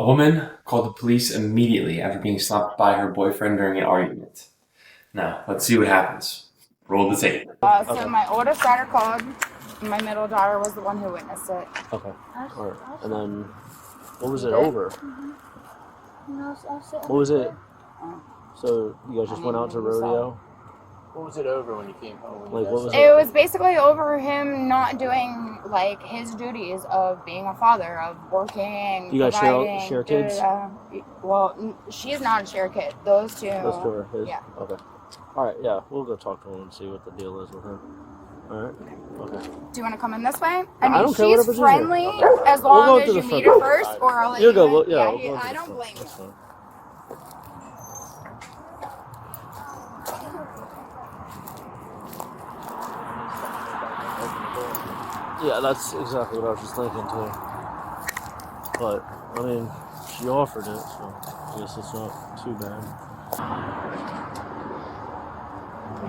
woman called the police immediately after being stopped by her boyfriend during an argument. Now, let's see what happens. Roll the tape. So my oldest daughter called. My middle daughter was the one who witnessed it. Okay. All right. And then, what was it over? What was it? So you guys just went out to rodeo? What was it over when you came home? Like, what was it? It was basically over him not doing like his duties of being a father, of working. You guys share kids? Well, she's not a share kid. Those two are his? Yeah. Okay. All right. Yeah, we'll go talk to him and see what the deal is with him. All right. Okay. Do you want to come in this way? I mean, she's friendly as long as you meet her first, or I'll let you go. Well, yeah, I don't blame you. Yeah, that's exactly what I was just thinking too. But I mean, she offered it, so I guess it's not too bad.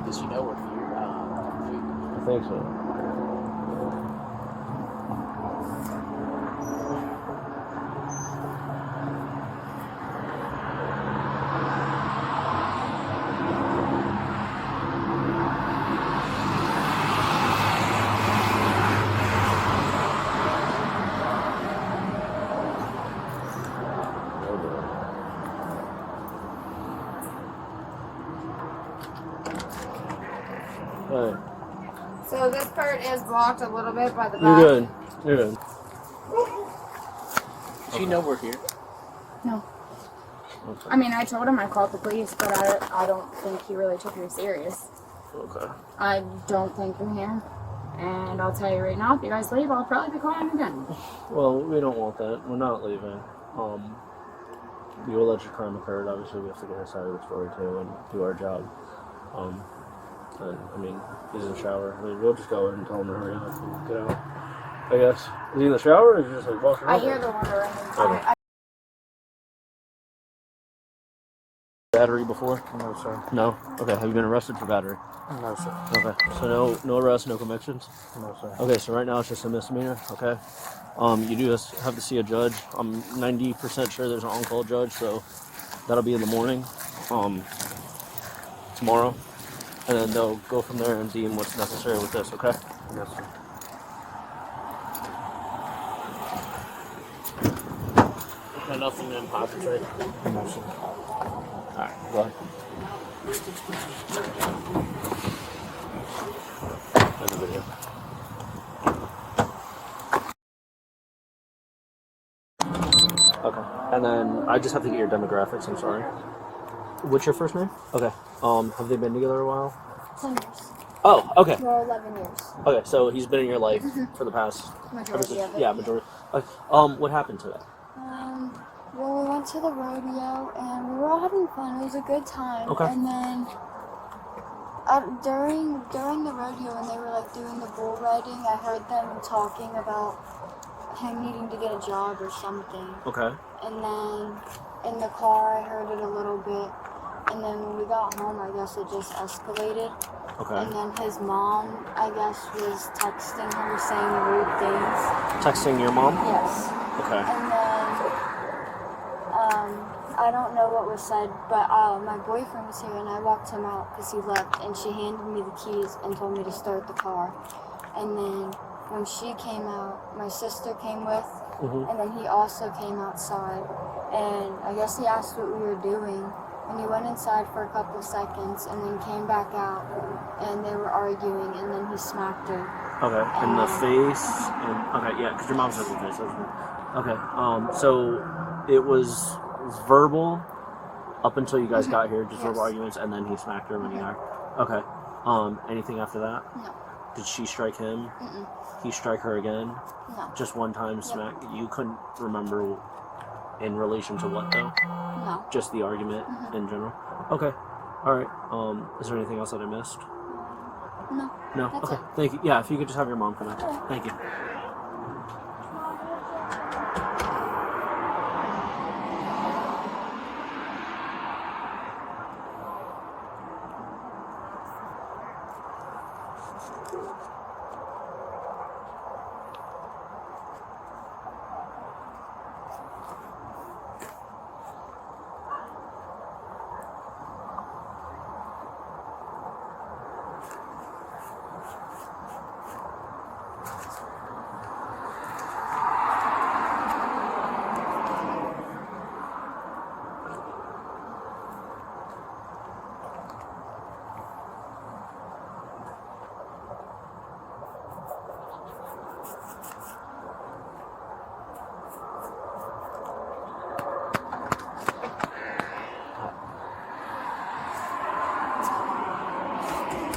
Does she know we're here? I think so. Hey. So this part is blocked a little bit by the back. You're good. You're good. Does she know we're here? No. Okay. I mean, I told him I called the police, but I don't think he really took me serious. Okay. I don't think I'm here. And I'll tell you right now, if you guys leave, I'll probably be calling again. Well, we don't want that. We're not leaving. The alleged crime occurred. Obviously, we have to get his side of the story too and do our job. And I mean, he's in the shower. I mean, we'll just go in and tell him to hurry up and get out. I guess. Is he in the shower or is he just like walking around? I hear the water running. Okay. Battery before? No, sir. No? Okay. Have you been arrested for battery? No, sir. Okay. So no arrests, no convictions? No, sir. Okay, so right now it's just a misdemeanor, okay? You do have to see a judge. I'm 90% sure there's an on-call judge, so that'll be in the morning, tomorrow. And then they'll go from there and deem what's necessary with this, okay? Yes, sir. Okay, nothing in pockets, right? No, sir. Alright, go ahead. There's a video. Okay, and then I just have to get your demographics, I'm sorry. What's your first name? Okay. Have they been together a while? 10 years. Oh, okay. Well, 11 years. Okay, so he's been in your life for the past... Majority of it. Yeah, majority. Okay. What happened today? Well, we went to the rodeo and we were all having fun. It was a good time. Okay. And then during the rodeo when they were like doing the bull riding, I heard them talking about him needing to get a job or something. Okay. And then in the car, I heard it a little bit. And then when we got home, I guess it just escalated. Okay. And then his mom, I guess, was texting her saying rude things. Texting your mom? Yes. Okay. And then, I don't know what was said, but my boyfriend was here and I walked him out because he left and she handed me the keys and told me to start the car. And then when she came out, my sister came with, and then he also came outside. And I guess he asked what we were doing. And he went inside for a couple seconds and then came back out and they were arguing and then he smacked her. Okay, in the face? Okay, yeah, because your mom says the face. Okay, so it was verbal up until you guys got here, just verbal arguments, and then he smacked her when he got here. Okay, anything after that? No. Did she strike him? He strike her again? No. Just one time smack? You couldn't remember in relation to what though? No. Just the argument in general? Okay, alright. Is there anything else that I missed? No. No? That's Okay, it. thank you. Yeah, if you could just have your mom come out. Alright. Thank you.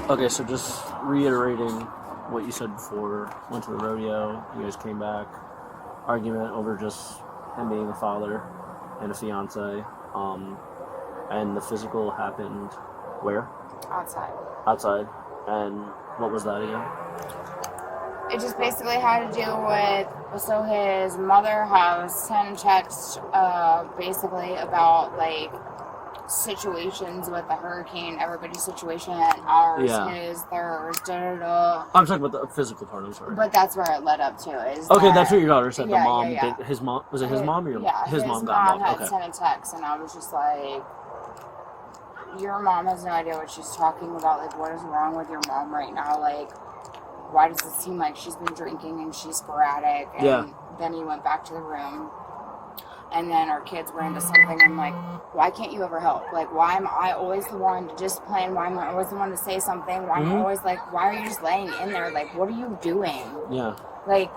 Okay, so just reiterating what you said before. Went to the rodeo. You guys came back. Argument over just him being a father and a fiance. And the physical happened where? Outside. Outside. And what was that again? It just basically had to do with, so his mother has sent texts basically about like situations with the hurricane, everybody's situation, ours, Yeah. his, theirs, da-da-da. I'm talking about the physical part, I'm sorry. But that's where it led up to, is Okay, that, that's what your daughter said. yeah, the mom yeah, yeah. did. His mom, was it his mom or your yeah, his mom got mom involved? had Okay. sent a text, and I was just like, your mom has no idea what she's talking about. Like, what is wrong with your mom right now? Like, why does it seem like she's been drinking and she's sporadic? And Yeah. then he went back to the room. And then our kids were into something. I'm like, why can't you ever help? Like, why am I always the one to just plan? Why am I always the one to say something? Why am I always like, why are you just laying in there? Like, what are you doing? Yeah. Like,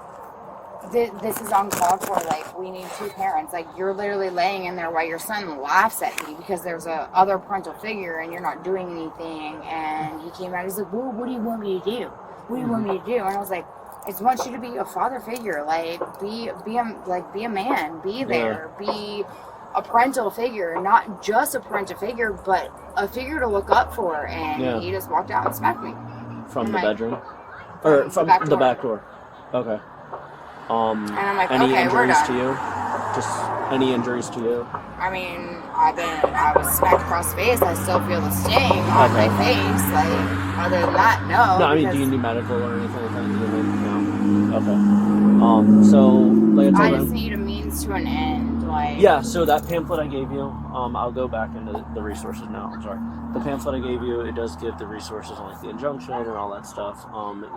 this is uncalled for. Like, we need two parents. Like, you're literally laying in there while your son laughs at me because there's a other parental figure and you're not doing anything. And he came out, he's like, well, what do you want me to do? What do you want me to do? And I was like, I just want you to be a father figure. Like, be a man. Be there. Be a parental figure. Not just a parental figure, but a figure to look up for. And he just walked out and smacked me. From the bedroom? Or from the back door. Okay. And I'm like, any okay, we're injuries done. to you? Just any injuries to you? I mean, I was smacked across the face. I still feel the sting on my face. Like, other than that, no. No, I mean, do you need medical or anything like that? No. Okay. So, like I I told just them, need a means to an end. Like, yeah, so that pamphlet I gave you, I'll go back into the resources now. I'm sorry. The pamphlet I gave you, it does give the resources on like the injunction and all that stuff.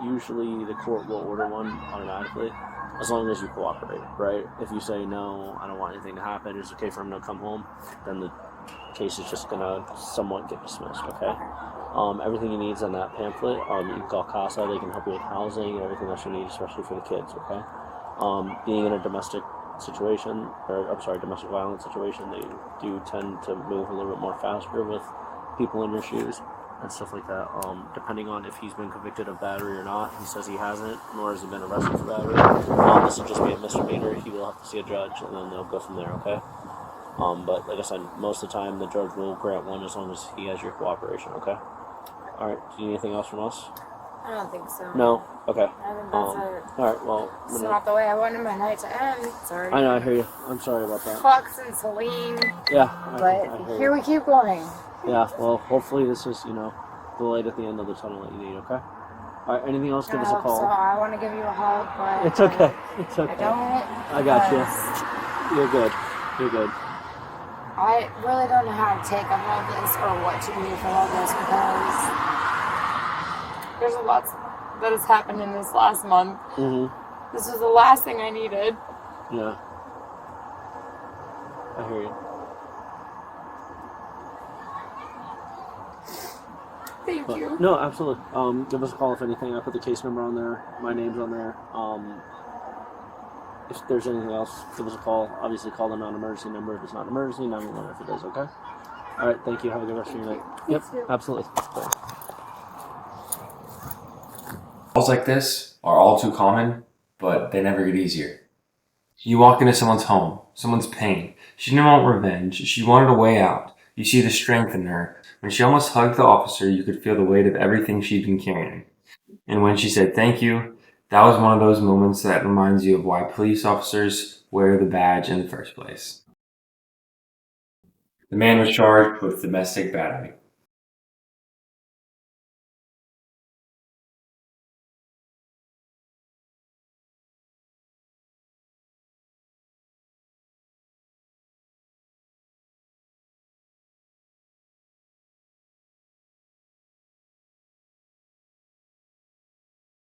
Usually the court will order one automatically, as long as you cooperate, right? If you say, no, I don't want anything to happen, it's okay for him to come home, then the case is just going to somewhat get dismissed, okay? Everything you need is in that pamphlet. You can call CASA, they can help you with housing and everything else you need, especially for the kids, okay? Being in a domestic violence situation, they do tend to move a little bit more faster with people in your shoes and stuff like that. Depending on if he's been convicted of battery or not, he says he hasn't, nor has he been arrested for battery. This will just be a misdemeanor. He will have to see a judge, and then they'll go from there, okay? But like I said, most of the time the judge will grant one as long as he has your cooperation, okay? Alright, do you need anything else from us? I don't think so. No? Okay. I think that's it. Alright, well... It's not the way I wanted my night to end. Sorry. I know, I hear you. I'm sorry about that. Fox and Celine. Yeah. But here we keep going. Yeah, well, hopefully this is, the light at the end of the tunnel that you need, okay? Alright, anything else, give us a call. So I want to give you a hug, but... It's okay. It's okay. I don't. I got you. You're good. You're good. I really don't know how to take all this or what to do for all this because there's a lot that has happened in this last month. Mm-hmm. This was the last thing I needed. Yeah. I hear you. Thank you. No, absolutely. Give us a call if anything. I put the case number on there. My name's on there. If there's anything else, give us a call. Obviously, call the non-emergency number if it's not an emergency, 911 if it is, okay? All right, thank you. Have a good rest of your night. Yep, absolutely. Bye. Calls like this are all too common, but they never get easier. You walk into someone's home, someone's pain. She didn't want revenge. She wanted a way out. You see the strength in her. When she almost hugged the officer, you could feel the weight of everything she'd been carrying. And when she said thank you, that was one of those moments that reminds you of why police officers wear the badge in the first place. The man was charged with domestic battery.